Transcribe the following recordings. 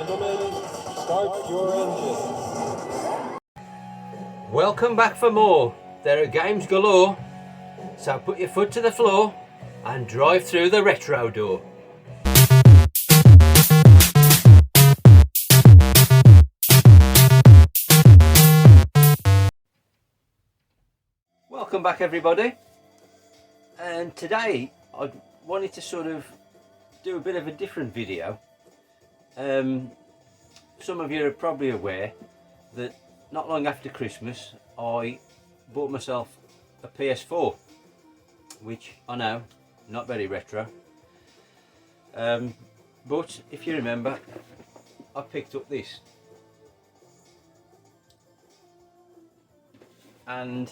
Gentlemen, start your engines. Welcome back for more. There are games galore, so put your foot to the floor and drive through the retro door. Welcome back everybody, and today I wanted to sort of do a bit of a different video. Some of you are probably aware that not long after Christmas I bought myself a PS4, which I know, not very retro, but if you remember, I picked up this, and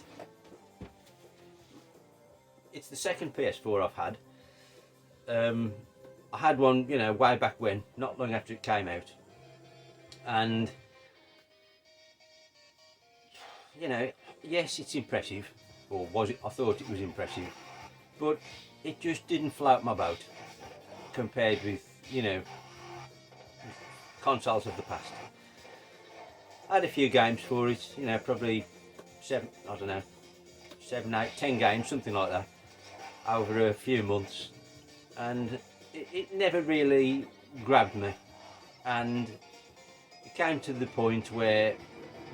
it's the second PS4 I've had. I had one, you know, way back when, not long after it came out, and you know, yes, it's impressive, or was it? I thought it was impressive, but it just didn't float my boat compared with, you know, consoles of the past. I had a few games for it, you know, probably 7, 8, 10 games, something like that, over a few months, and it never really grabbed me. And it came to the point where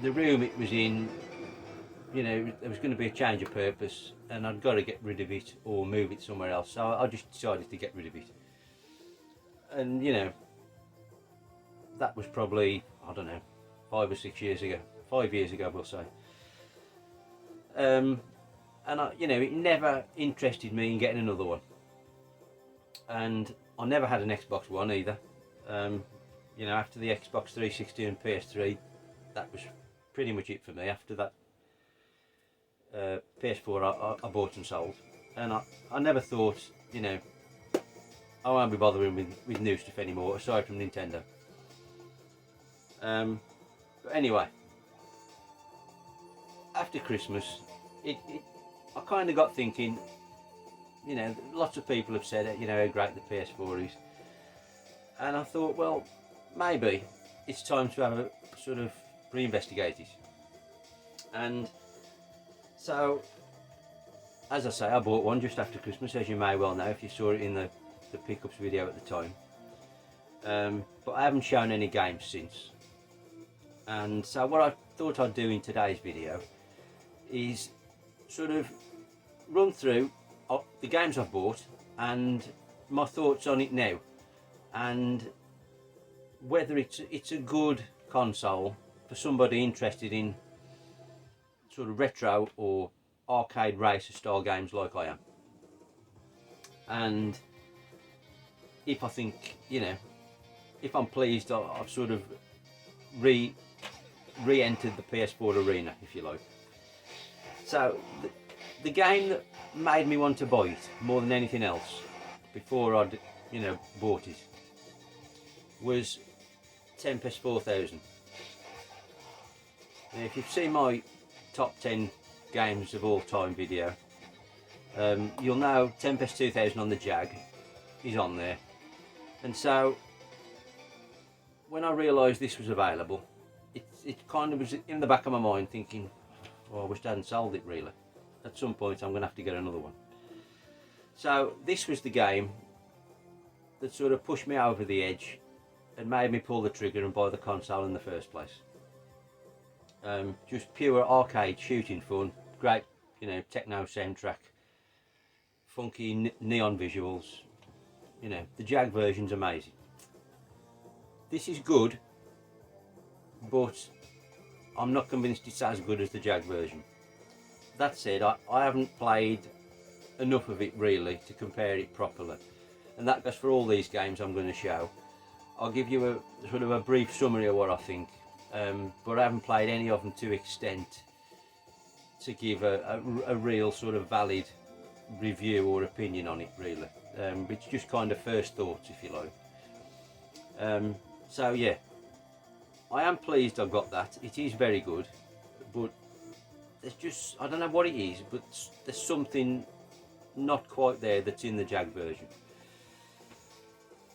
the room it was in, you know, there was going to be a change of purpose and I'd got to get rid of it or move it somewhere else, so I just decided to get rid of it. And you know, that was probably, I don't know, 5 or 6 years ago, 5 years ago we'll say. And you know, it never interested me in getting another one, and I never had an Xbox One either. You know, after the Xbox 360 and PS3, that was pretty much it for me. After that, PS4 I bought and sold, and I never thought, you know, I won't be bothering with new stuff anymore aside from Nintendo. But anyway, after Christmas, I kind of got thinking, you know, lots of people have said, you know, how great the PS4 is, and I thought, well, maybe it's time to have a sort of reinvestigate it. And so, as I say, I bought one just after Christmas, as you may well know if you saw it in the pickups video at the time. But I haven't shown any games since. And so what I thought I'd do in today's video is sort of run through the games I've bought and my thoughts on it now, and whether it's a good console for somebody interested in sort of retro or arcade racer style games like I am. And if I think, you know, if I'm pleased, I've sort of re-entered the PS4 arena, if you like. So the game that made me want to buy it more than anything else before I'd, you know, bought it was Tempest 4000. Now, if you've seen my top 10 games of all time video, you'll know Tempest 2000 on the Jag is on there. And so when I realised this was available, it kind of was in the back of my mind thinking, oh, I wish I hadn't sold it really. At some point I'm going to have to get another one. So this was the game that sort of pushed me over the edge and made me pull the trigger and buy the console in the first place. Just pure arcade shooting fun, great, you know, techno soundtrack, funky neon visuals, you know, the Jag version's amazing. This is good, but I'm not convinced it's as good as the Jag version. That said, I haven't played enough of it really to compare it properly, and that goes for all these games I'm going to show. I'll give you a sort of a brief summary of what I think, but I haven't played any of them to extent to give a real sort of valid review or opinion on it really. It's just kind of first thoughts, if you like. So yeah, I am pleased I've got that. It is very good, but there's just, I don't know what it is, but there's something not quite there that's in the Jag version.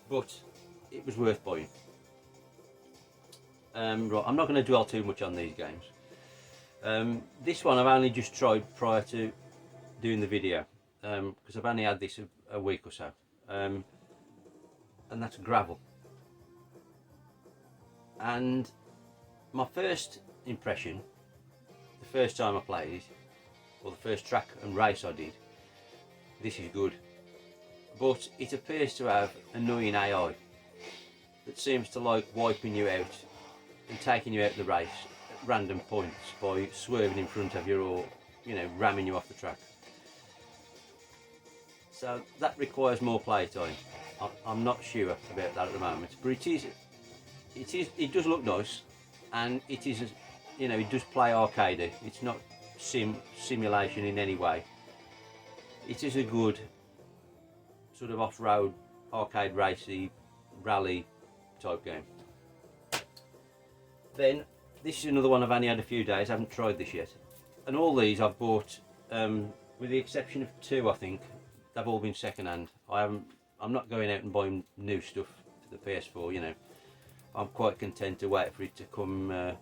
But it was worth buying. Right, I'm not going to dwell too much on these games. This one I've only just tried prior to doing the video, because I've only had this a week or so, and that's Gravel. And my first impression, the first time I played it, or the first track and race I did, this is good. But it appears to have annoying AI that seems to like wiping you out and taking you out of the race at random points by swerving in front of you or, you know, ramming you off the track. So that requires more playtime. I'm not sure about that at the moment, but it does look nice, and it is, you know, it does play arcadey. It's not simulation in any way. It is a good sort of off-road arcade racy rally type game. Then this is another one I've only had a few days. I haven't tried this yet, and all these I've bought, with the exception of 2, I think they've all been second hand. I'm not going out and buying new stuff for the PS4. You know, I'm quite content to wait for it to come,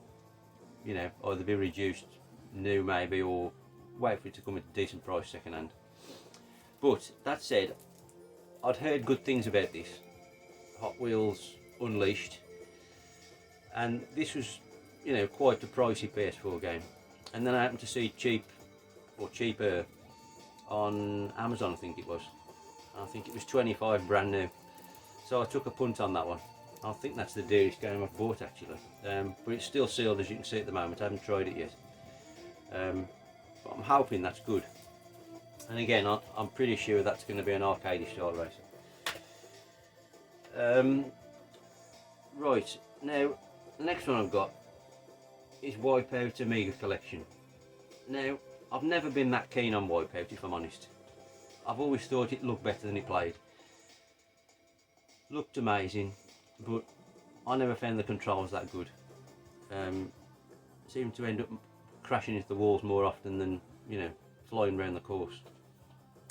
you know, either be reduced new maybe, or wait for it to come at a decent price second hand. But that said, I'd heard good things about this Hot Wheels Unleashed, and this was, you know, quite a pricey PS4 game. And then I happened to see cheaper on Amazon, I think it was. I think it was 25 brand new. So I took a punt on that one. I think that's the dearest game I've bought actually. But it's still sealed, as you can see at the moment. I haven't tried it yet. But I'm hoping that's good. And again, I'm pretty sure that's going to be an arcade style racer. Right, now the next one I've got is Wipeout Amiga Collection. Now, I've never been that keen on Wipeout, if I'm honest. I've always thought it looked better than it played. Looked amazing, but I never found the controls that good. Seemed to end up crashing into the walls more often than, you know, flying around the course.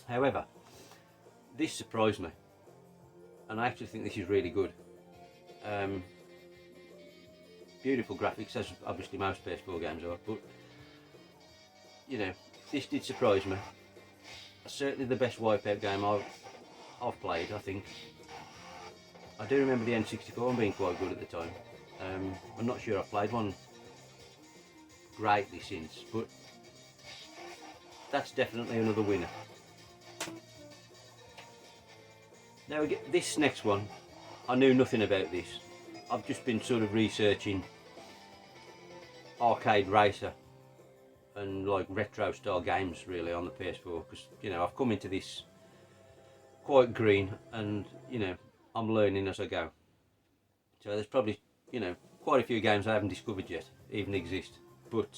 However, this surprised me, and I actually think this is really good. Beautiful graphics, as obviously most PS4 games are, but you know, this did surprise me. Certainly the best Wipeout game I've played, I think. I do remember the N64 being quite good at the time. I'm not sure I've played one greatly since, but that's definitely another winner. Now this next one, I knew nothing about this. I've just been sort of researching arcade racer and like retro style games really on the PS4, because, you know, I've come into this quite green, and, you know, I'm learning as I go. So there's probably, you know, quite a few games I haven't discovered yet even exist, but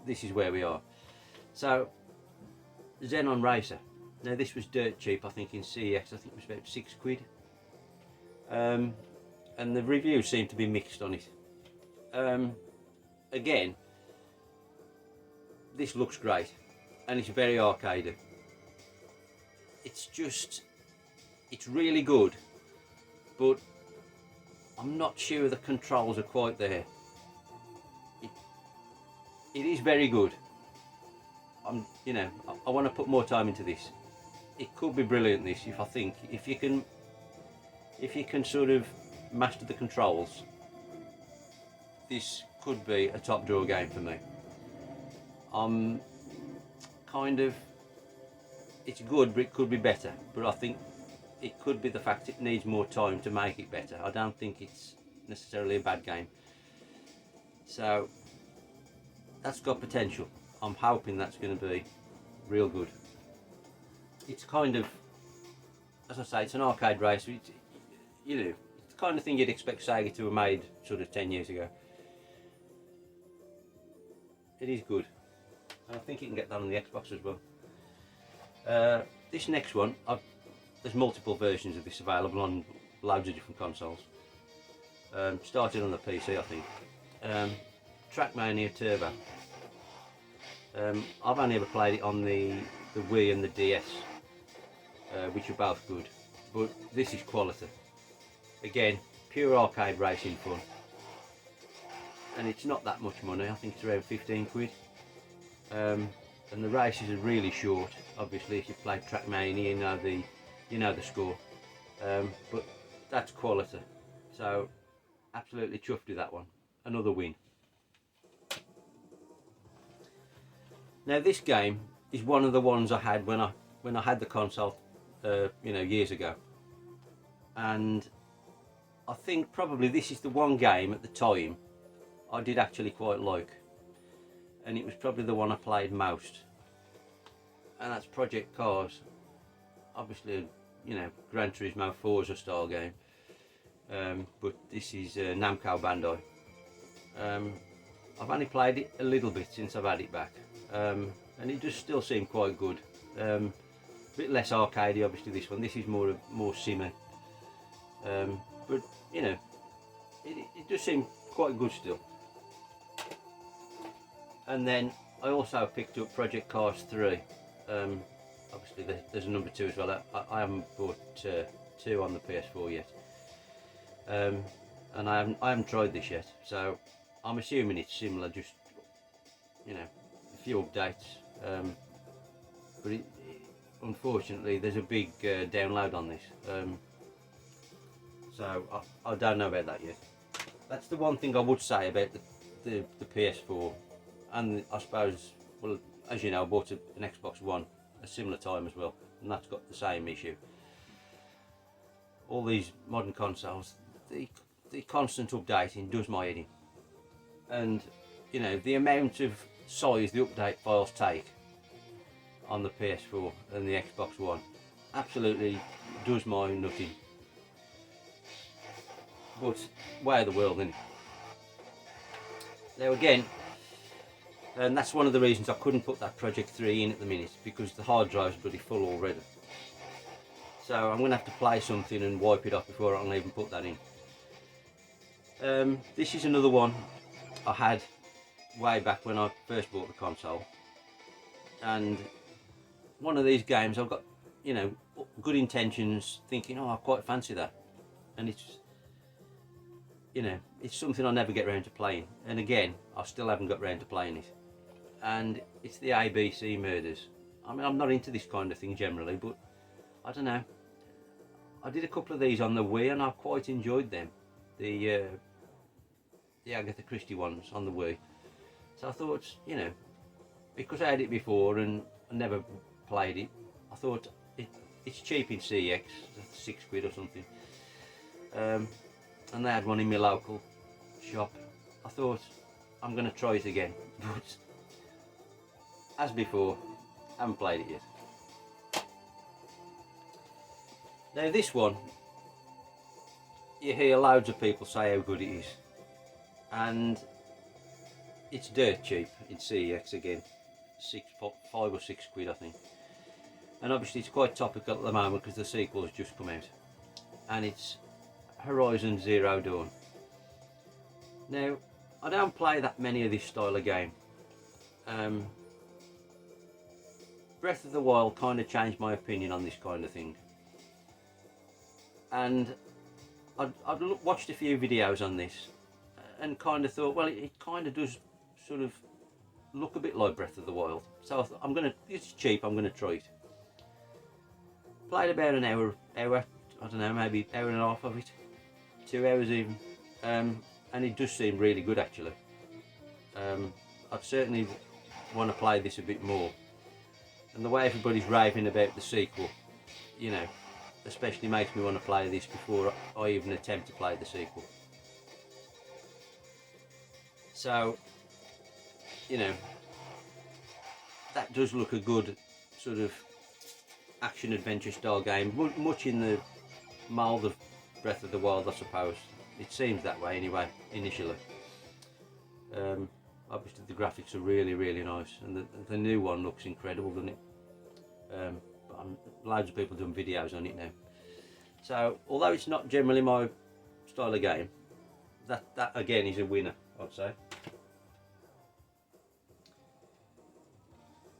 this is where we are. So Xenon Racer. Now this was dirt cheap, I think in CEX. I think it was about £6. And the reviews seem to be mixed on it. Again, this looks great, and it's very arcadey. It's really good, but I'm not sure the controls are quite there. It is very good. You know, I want to put more time into this. It could be brilliant, this, if you can sort of master the controls. This could be a top draw game for me. It's good, but it could be better. But I think it could be the fact it needs more time to make it better. I don't think it's necessarily a bad game. So that's got potential. I'm hoping that's going to be real good. It's kind of, as I say, it's an arcade race. You know, it's the kind of thing you'd expect Sega to have made sort of 10 years ago. It is good. And I think you can get that on the Xbox as well. This next one, there's multiple versions of this available on loads of different consoles. Started on the PC, I think. Trackmania Turbo. I've only ever played it on the Wii and the DS, which are both good, but this is quality. Again, pure arcade racing fun. and it's not that much money. I think it's around 15 quid. And the races are really short. Obviously, if you play Trackmania, you know the score. But that's quality. So absolutely chuffed with that one. Another win. Now this game is one of the ones I had when I had the console, years ago. And I think probably this is the one game at the time I did actually quite like. And it was probably the one I played most, and that's Project Cars. Obviously, Gran Turismo Forza style game, but this is Namco Bandai. I've only played it a little bit since I've had it back, and it does still seem quite good. A bit less arcadey, obviously. This one, this is more simmer, but it does seem quite good still. And then I also picked up Project Cars 3. Obviously there's a number 2 as well. I haven't bought 2 on the PS4 yet. And I haven't tried this yet. So I'm assuming it's similar, just, a few updates. But unfortunately there's a big download on this. So I don't know about that yet. That's the one thing I would say about the PS4. And I suppose, well, as you know, I bought an Xbox One a similar time as well, and that's got the same issue. All these modern consoles, the constant updating does my head in. And, the amount of size the update files take on the PS4 and the Xbox One absolutely does my nutting. But, way of the world, isn't it? Now again, and that's one of the reasons I couldn't put that Project 3 in at the minute, because the hard drive's bloody full already. So I'm going to have to play something and wipe it off before I can even put that in. This is another one I had way back when I first bought the console. And one of these games I've got, good intentions, thinking, oh, I quite fancy that. And it's something I never get around to playing. And again, I still haven't got around to playing it. And it's the ABC Murders. I mean, I'm not into this kind of thing generally, but I don't know. I did a couple of these on the Wii and I quite enjoyed them. The Agatha Christie ones on the Wii. So I thought, because I had it before and I never played it, I thought it's cheap in CX, 6 quid or something. And they had one in my local shop. I thought, I'm going to try it again. But as before, I haven't played it yet. Now this one, you hear loads of people say how good it is. And it's dirt cheap in CEX again. 5 or 6 quid I think. And obviously it's quite topical at the moment because the sequel has just come out. And it's Horizon Zero Dawn. Now, I don't play that many of this style of game. Breath of the Wild kind of changed my opinion on this kind of thing. And I'd watched a few videos on this and kind of thought, well, it kind of does sort of look a bit like Breath of the Wild. So I thought, it's cheap, I'm going to try it. Played about an hour, I don't know, maybe hour and a half of it. 2 hours even. And it does seem really good actually. I'd certainly want to play this a bit more. And the way everybody's raving about the sequel, especially makes me want to play this before I even attempt to play the sequel. So, that does look a good sort of action adventure style game, much in the mould of Breath of the Wild, I suppose. It seems that way anyway, initially. Obviously the graphics are really, really nice, and the new one looks incredible, doesn't it? Loads of people doing videos on it now. So, although it's not generally my style of game, that again is a winner, I'd say.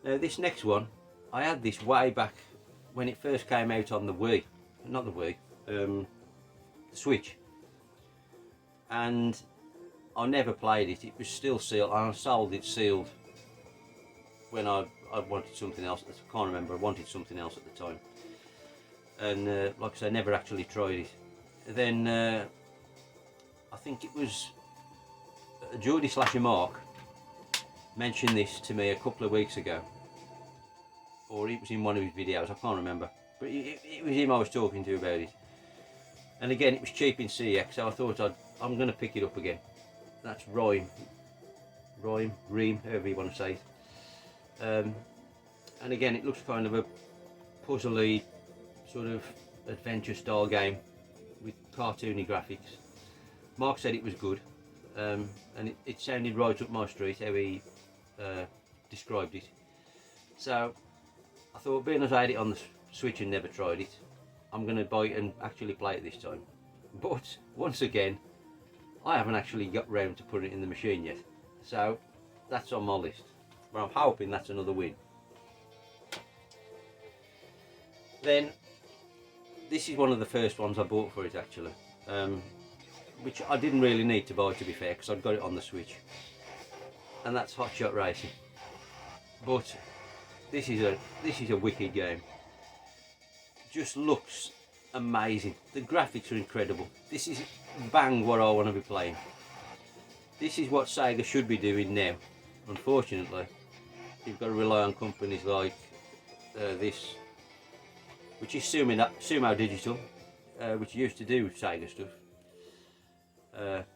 Now this next one, I had this way back when it first came out on the Wii, not the Wii, the Switch. And I never played it. It was still sealed, and I sold it sealed when I wanted something else. I can't remember. I wanted something else at the time, and like I say, I never actually tried it. Then I think it was Geordie/Mark mentioned this to me a couple of weeks ago, or it was in one of his videos. I can't remember, but it was him I was talking to about it. And again, it was cheap in CX, so I thought I'm going to pick it up again. That's Ream, however you want to say it. And again, it looks kind of a puzzly sort of adventure style game with cartoony graphics. Mark said it was good, and it sounded right up my street how he described it. So I thought, being as I had it on the Switch and never tried it, I'm going to buy it and actually play it this time. But once again, I haven't actually got round to putting it in the machine yet, so that's on my list. But I'm hoping that's another win. Then this is one of the first ones I bought for it actually, which I didn't really need to buy, to be fair, because I'd got it on the Switch, and that's Hot Shot Racing. But this is a wicked game. Just looks amazing. The graphics are incredible. This is bang what I want to be playing. This is what Sega should be doing now. Unfortunately, you've got to rely on companies like this, which is Sumo Digital, which used to do Sega stuff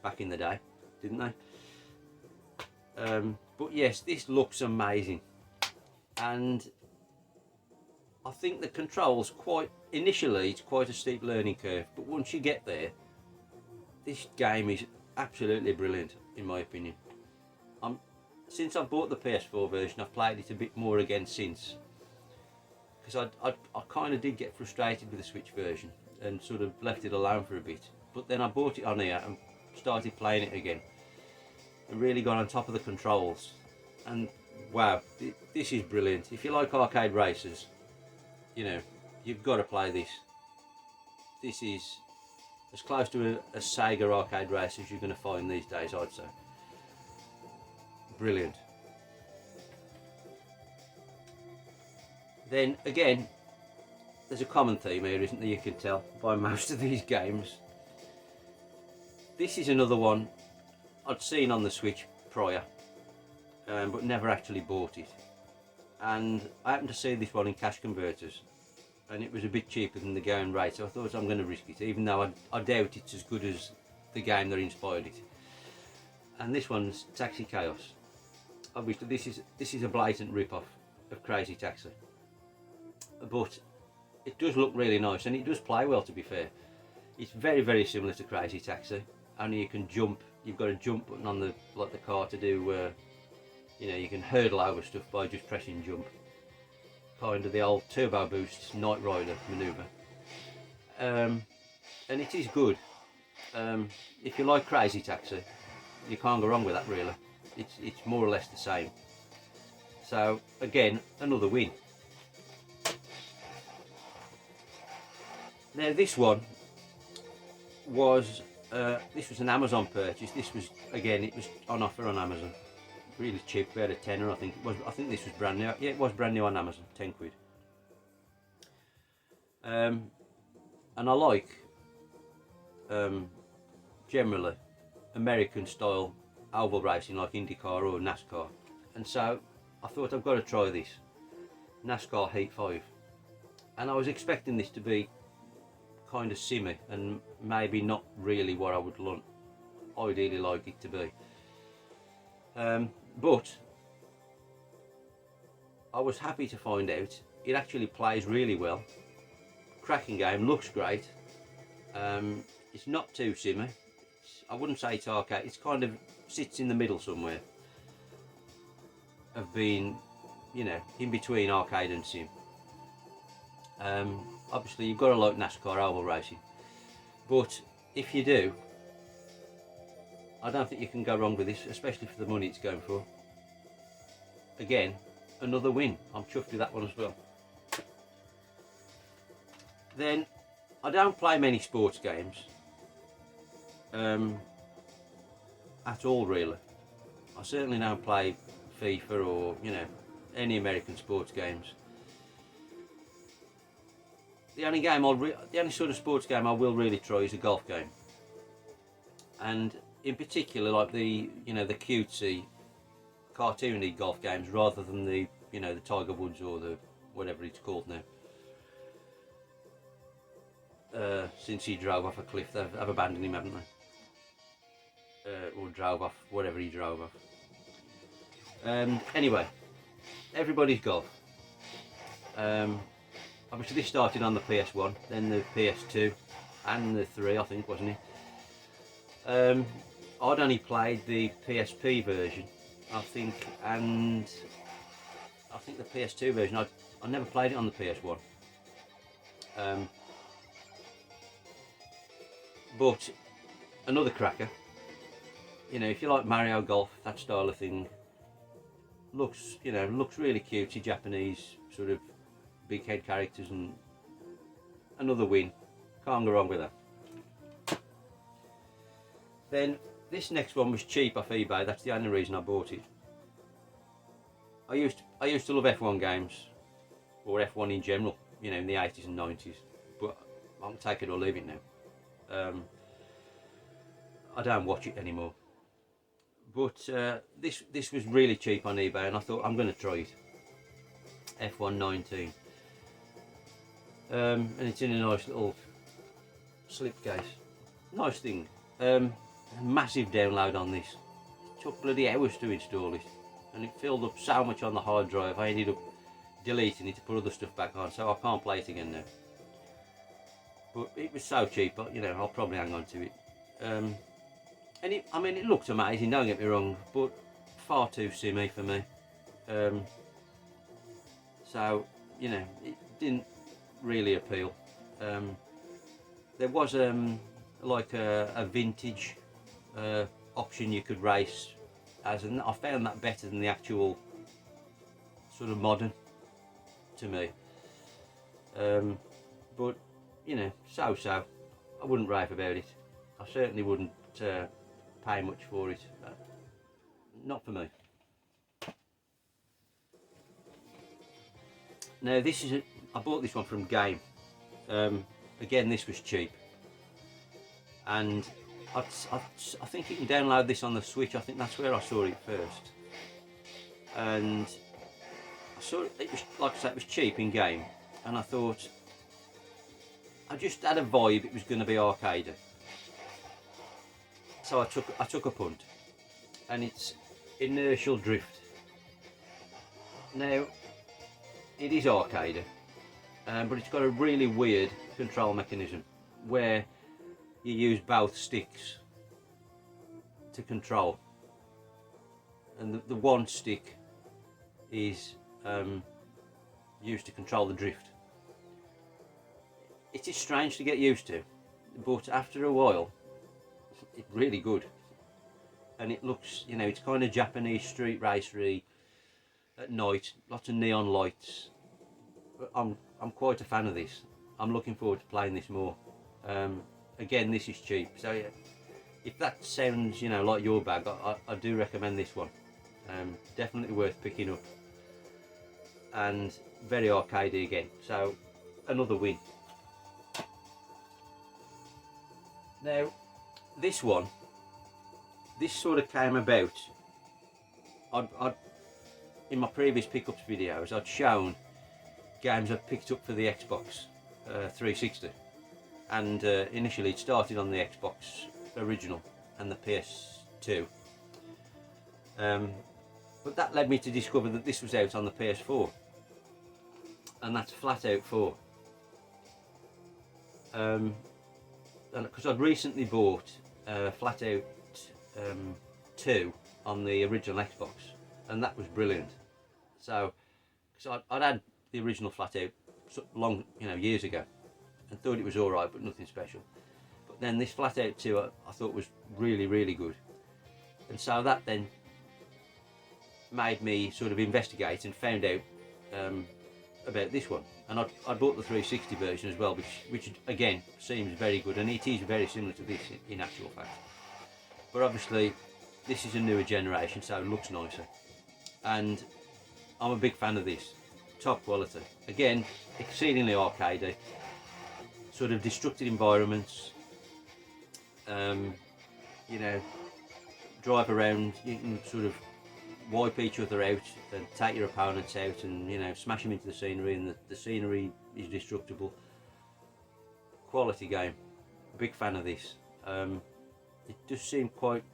back in the day, didn't they? But yes, this looks amazing, and I think the controls initially it's quite a steep learning curve, but once you get there, this game is absolutely brilliant in my opinion. Since I've bought the PS4 version, I've played it a bit more again since, because I kind of did get frustrated with the Switch version and sort of left it alone for a bit, but then I bought it on here and started playing it again and really got on top of the controls, and wow, this is brilliant. If you like arcade racers, you know, you've got to play this. This is as close to a Sega arcade race as you're going to find these days, I'd say. Brilliant. Then again, there's a common theme here, isn't there? You can tell by most of these games. This is another one I'd seen on the Switch prior, but never actually bought it. And I happened to see this one in cash converters, and it was a bit cheaper than the going rate, so I thought I'm going to risk it, even though I doubt it's as good as the game that inspired it. And this one's Taxi Chaos. Obviously this is a blatant rip-off of Crazy Taxi, but it does look really nice and it does play well, to be fair. It's very, very similar to Crazy Taxi, only you can jump. You've got a jump button on the car to do you know, you can hurdle over stuff by just pressing jump, kind of the old turbo boost Knight Rider manoeuvre. And it is good. If you like Crazy Taxi, you can't go wrong with that really. It's more or less the same. So again, another win. Now this one was an Amazon purchase. This was, again, it was on offer on Amazon. Really cheap, we had a tenner, I think it was. I think this was brand new. Yeah, it was brand new on Amazon, 10 quid. And I like generally American style oval racing, like IndyCar or NASCAR, and so I thought I've got to try this NASCAR Heat 5, and I was expecting this to be kind of simmy and maybe not really what I would ideally like it to be. But I was happy to find out it actually plays really well. Cracking game, looks great. It's not too simmy. I wouldn't say it's arcade. It's kind of sits in the middle somewhere of being, you know, in between arcade and sim. Obviously you've got to like NASCAR oval racing, but if you do, I don't think you can go wrong with this, especially for the money it's going for. Again, another win. I'm chuffed with that one as well. Then, I don't play many sports games. at all really. I certainly don't play FIFA or, you know, any American sports games. The only sort of sports game I will really try is a golf game, and in particular, like the, you know, the cutesy, cartoony golf games, rather than the, you know, the Tiger Woods or the whatever it's called now. Since he drove off a cliff, they've abandoned him, haven't they? Or drove off whatever he drove off. Anyway, everybody's golf. Obviously this started on the PS1, then the PS2 and the 3, I think, wasn't it? I'd only played the PSP version, I think, and I think the PS2 version, I never played it on the PS1. But another cracker, you know, if you like Mario Golf, that style of thing, looks really cutesy, Japanese sort of big head characters, and another win. Can't go wrong with that. Then this next one was cheap off eBay. That's the only reason I bought it. I used to love F1 games, or F1 in general, you know, in the 80s and 90s, but I can take it or leave it now. I don't watch it anymore. But this was really cheap on eBay, and I thought, I'm going to try it. F1 19. And it's in a nice little slipcase. Nice thing. Massive download on this. It took bloody hours to install it, and it filled up so much on the hard drive. I ended up deleting it to put other stuff back on, so I can't play it again now. But it was so cheap, you know, I'll probably hang on to it. And I mean, it looked amazing, don't get me wrong, but far too simmy for me. So, you know, it didn't really appeal. There was like a vintage option you could race as, and I found that better than the actual sort of modern to me. But, you know, so-so. I wouldn't rave about it. I certainly wouldn't pay much for it. Not for me. Now this is I bought this one from Game. Again, this was cheap, and I think you can download this on the Switch. I think that's where I saw it first, and I saw it was, like I said, it was cheap in Game, and I thought, I just had a vibe it was going to be arcade. So I took a punt, and it's Inertial Drift. Now, it is arcade, but it's got a really weird control mechanism where you use both sticks to control, and the one stick is used to control the drift. It is strange to get used to, but after a while, it's really good, and it looks, you know, it's kind of Japanese street racery at night, lots of neon lights. I'm quite a fan of this. I'm looking forward to playing this more. Again, this is cheap, so yeah, if that sounds, you know, like your bag, I do recommend this one. Definitely worth picking up, and very arcadey again, so another win. Now this sort of came about, in my previous pickups videos I'd shown games I'd picked up for the Xbox 360, and initially it started on the Xbox original and the PS2, but that led me to discover that this was out on the PS4, and that's Flat Out 4. Because I'd recently bought Flat Out 2 on the original Xbox, and that was brilliant. So, because I'd had the original Flat Out long, you know, years ago, and thought it was all right, but nothing special. But then this Flat Out 2 I thought was really, really good, and so that then made me sort of investigate and found out about this one. And I bought the 360 version as well, which again seems very good, and it is very similar to this in actual fact. But obviously this is a newer generation, so it looks nicer, and I'm a big fan of this. Top quality, again, exceedingly arcadey, sort of destructive environments. You know, drive around, you can sort of wipe each other out and take your opponents out, and you know, smash them into the scenery, and the scenery is destructible. Quality game, big fan of this. It does seem quite,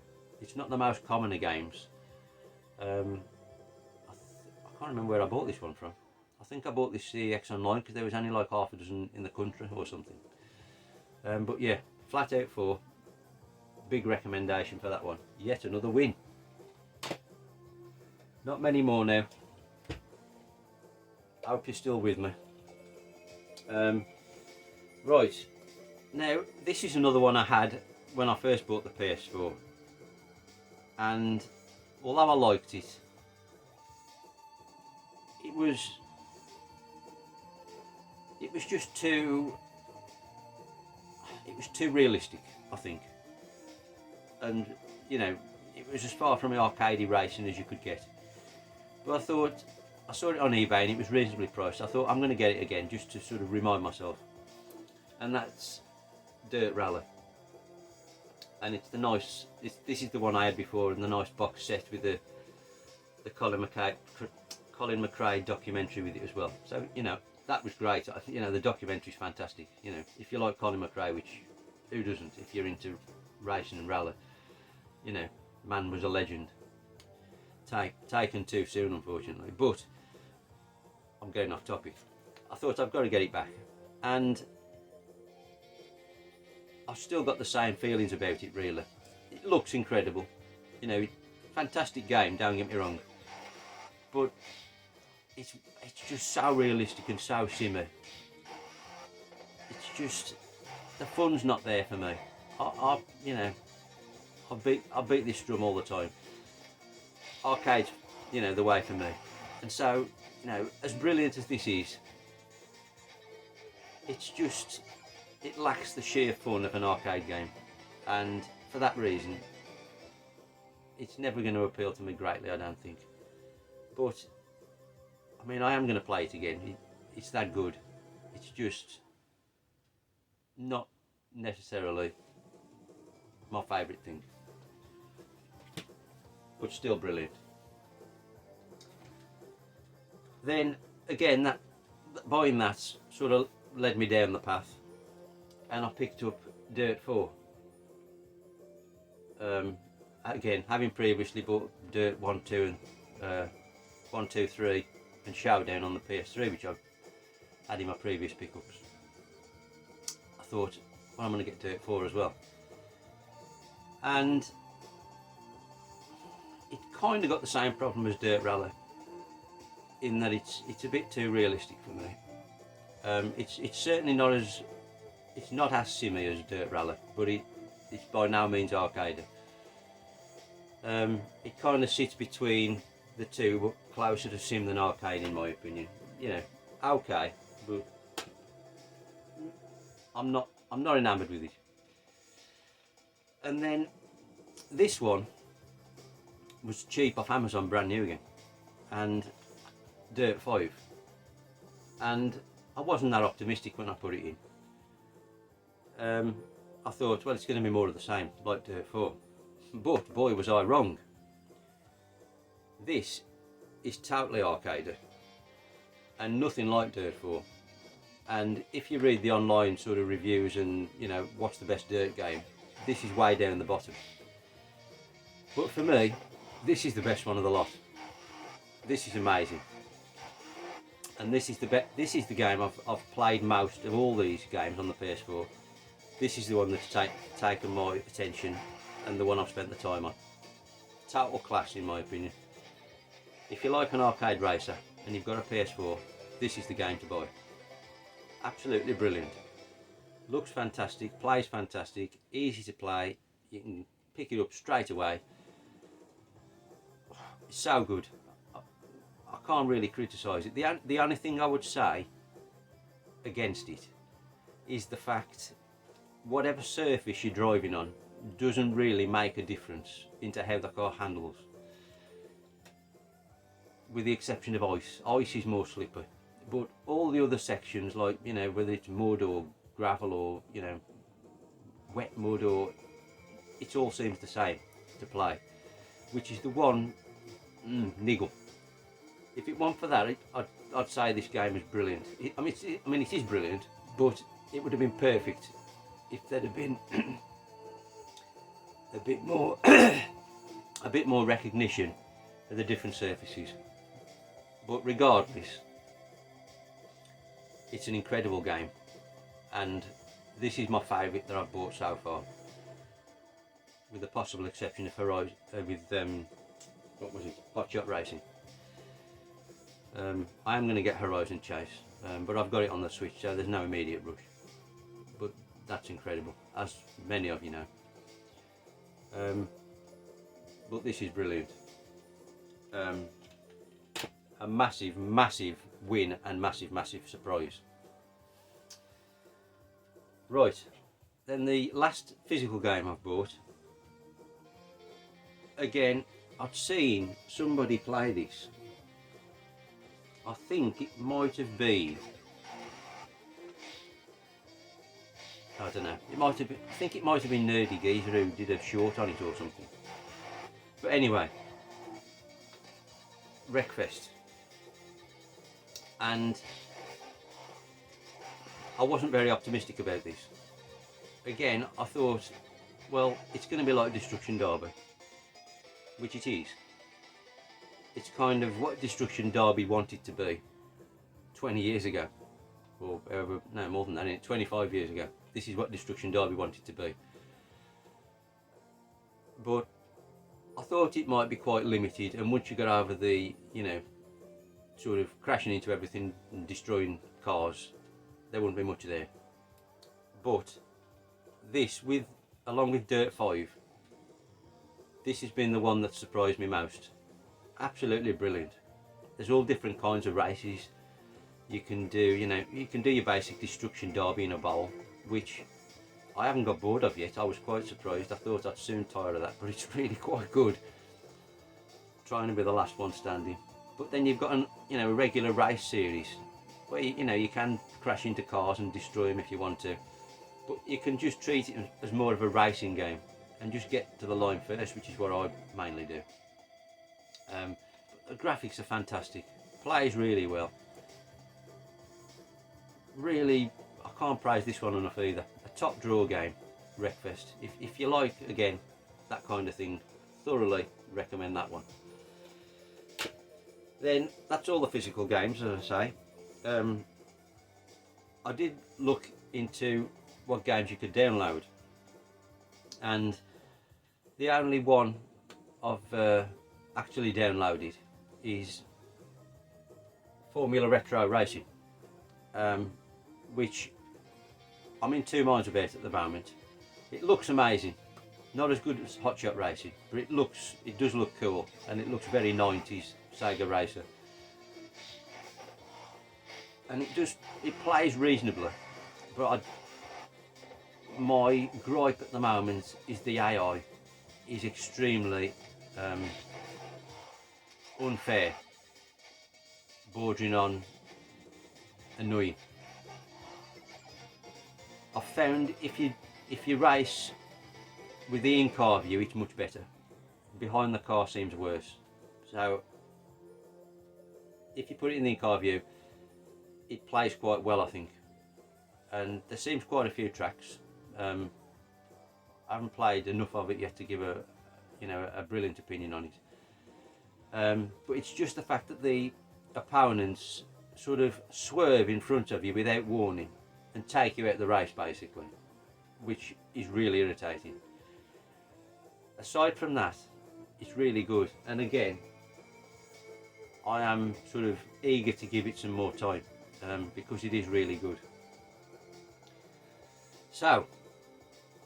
it's not the most common of games. I can't remember where I bought this one from. I think I bought this CX online because there was only like half a dozen in the country or something. But yeah, flat out 4. Big recommendation for that one. Yet another win. Not many more now. Hope you're still with me. Right, now this is another one I had when I first bought the PS4, and although I liked it, it was just too, it was too realistic, I think. And you know, it was as far from arcadey racing as you could get. But I thought, I saw it on eBay and it was reasonably priced. I thought I'm going to get it again just to sort of remind myself. And that's Dirt Rally. And it's the nice, this is the one I had before, and the nice box set with the Colin McRae documentary with it as well. So you know, that was great. You know, the documentary's fantastic. You know, if you like Colin McRae, which who doesn't if you're into racing and rally, you know, man was a legend. Taken too soon, unfortunately. But I'm going off topic. I thought I've got to get it back, and I've still got the same feelings about it. Really, it looks incredible. You know, fantastic game. Don't get me wrong, but it's just so realistic and so simmer. It's just, the fun's not there for me. You know, I beat this drum all the time. Arcade's, you know, the way for me. And so, you know, as brilliant as this is, it's just, it lacks the sheer fun of an arcade game. And for that reason, it's never going to appeal to me greatly, I don't think. But, I mean, I am going to play it again. It's that good. It's just not necessarily my favourite thing, but still brilliant. Then again, that buying that sort of led me down the path, and I picked up Dirt 4. Again, having previously bought Dirt 1, 2 and 1, 2, 3 and Showdown on the PS3, which I've had in my previous pickups, I thought, well, I'm going to get Dirt 4 as well. And it kind of got the same problem as Dirt Rally, in that it's a bit too realistic for me. It's certainly not as, it's not as simmy as Dirt Rally, but it's by no means arcade. It kind of sits between the two, but closer to sim than arcade in my opinion. You know, okay, but I'm not enamoured with it. And then this one was cheap off Amazon, brand new again, and Dirt 5. And I wasn't that optimistic when I put it in. I thought, well, it's going to be more of the same, like Dirt 4. But boy, was I wrong. This is totally arcade and nothing like Dirt 4. And if you read the online sort of reviews and, you know, what's the best Dirt game, this is way down the bottom. But for me, this is the best one of the lot. This is amazing. And this is the game I've played most of all these games on the PS4. This is the one that's taken my attention and the one I've spent the time on. Total class in my opinion. If you like an arcade racer and you've got a PS4, this is the game to buy. Absolutely brilliant. Looks fantastic, plays fantastic, easy to play, you can pick it up straight away. It's so good. I can't really criticise it. The only thing I would say against it is the fact, whatever surface you're driving on, doesn't really make a difference into how the car handles, with the exception of ice. Ice is more slippery, but all the other sections, like, you know, whether it's mud or gravel or, you know, wet mud, or it all seems the same to play, which is the one niggle. If it weren't for that, I'd say this game is brilliant. I mean, it is brilliant, but it would have been perfect if there'd have been a bit more, a bit more recognition of the different surfaces. But regardless, it's an incredible game, and this is my favourite that I've bought so far, with the possible exception of Horizon, what was it, Hot Shot Racing. I am going to get Horizon Chase, but I've got it on the Switch, so there's no immediate rush. But that's incredible, as many of you know. But this is brilliant. A massive, massive win and massive, massive surprise. Right, then the last physical game I've bought. Again, I'd seen somebody play this. I think it might have been, I don't know, it might have been, I think it might have been Nerdy Geezer who did a short on it or something. But anyway, Wreckfest. And I wasn't very optimistic about this. Again, I thought, well, it's going to be like Destruction Derby, which it is. It's kind of what Destruction Derby wanted to be 20 years ago, or no, more than that, 25 years ago. This is what Destruction Derby wanted to be. But I thought it might be quite limited, and once you got over the, you know, sort of crashing into everything and destroying cars, there wouldn't be much there. But this, along with Dirt 5, this has been the one that surprised me most. Absolutely brilliant. There's all different kinds of races you can do. You know, you can do your basic Destruction Derby in a bowl, which I haven't got bored of yet. I was quite surprised. I thought I'd soon tire of that, but it's really quite good. Trying to be the last one standing. But then you've got a regular race series where you can crash into cars and destroy them if you want to, but you can just treat it as more of a racing game and just get to the line first, which is what I mainly do. The graphics are fantastic, plays really well. Really, I can't praise this one enough either. A top draw game, Wreckfest. If you like, again, that kind of thing, thoroughly recommend that one. Then that's all the physical games, as I say. I did look into what games you could download, and the only one I've actually downloaded is Formula Retro Racing, which I'm in two minds about at the moment. It looks amazing, not as good as Hot Shot Racing, but it does look cool, and it looks very 90s Sega Racer, and it plays reasonably. But my gripe at the moment is the AI is extremely unfair, bordering on annoying. I've found if you race with the in-car view, it's much better. Behind the car seems worse. So if you put it in the in-car view, it plays quite well, I think. And there seems quite a few tracks. I haven't played enough of it yet to give a brilliant opinion on it. But it's just the fact that the opponents sort of swerve in front of you without warning and take you out the race, basically, which is really irritating. Aside from that, it's really good, and again, I am sort of eager to give it some more time, because it is really good. So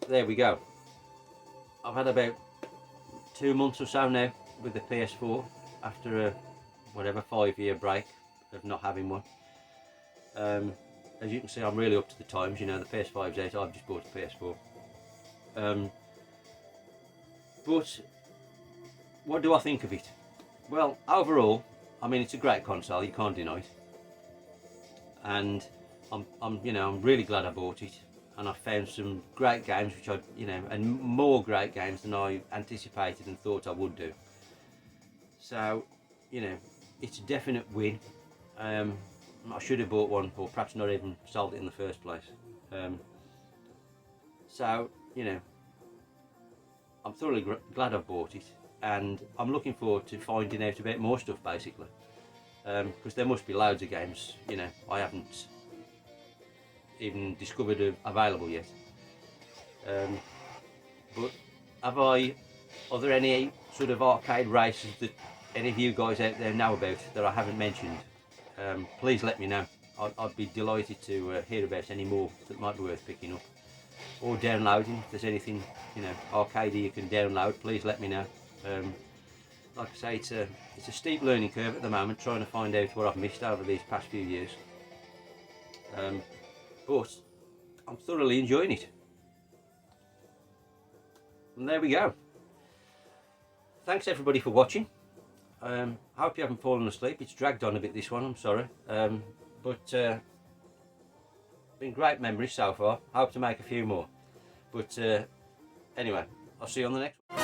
there we go. I've had about 2 months or so now with the PS4 after a 5-year break of not having one. As you can see, I'm really up to the times. You know, the PS5's out, I've just bought a PS4. But what do I think of it? Well, overall, I mean, it's a great console, you can't deny it. And I'm really glad I bought it, and I found some great games, which and more great games than I anticipated and thought I would do. So, it's a definite win. I should have bought one, or perhaps not even sold it in the first place. So, I'm thoroughly glad I bought it, and I'm looking forward to finding out about more stuff, basically. Because there must be loads of games, I haven't even discovered available yet. But are there any sort of arcade races that any of you guys out there know about that I haven't mentioned? Please let me know. I'd be delighted to hear about any more that might be worth picking up or downloading. If there's anything arcadey you can download, please let me know. Like I say, it's a steep learning curve at the moment, trying to find out what I've missed over these past few years. But I'm thoroughly enjoying it. And there we go. Thanks everybody for watching. I hope you haven't fallen asleep. It's dragged on a bit, this one, I'm sorry. But been great memories so far. Hope to make a few more. But anyway, I'll see you on the next one.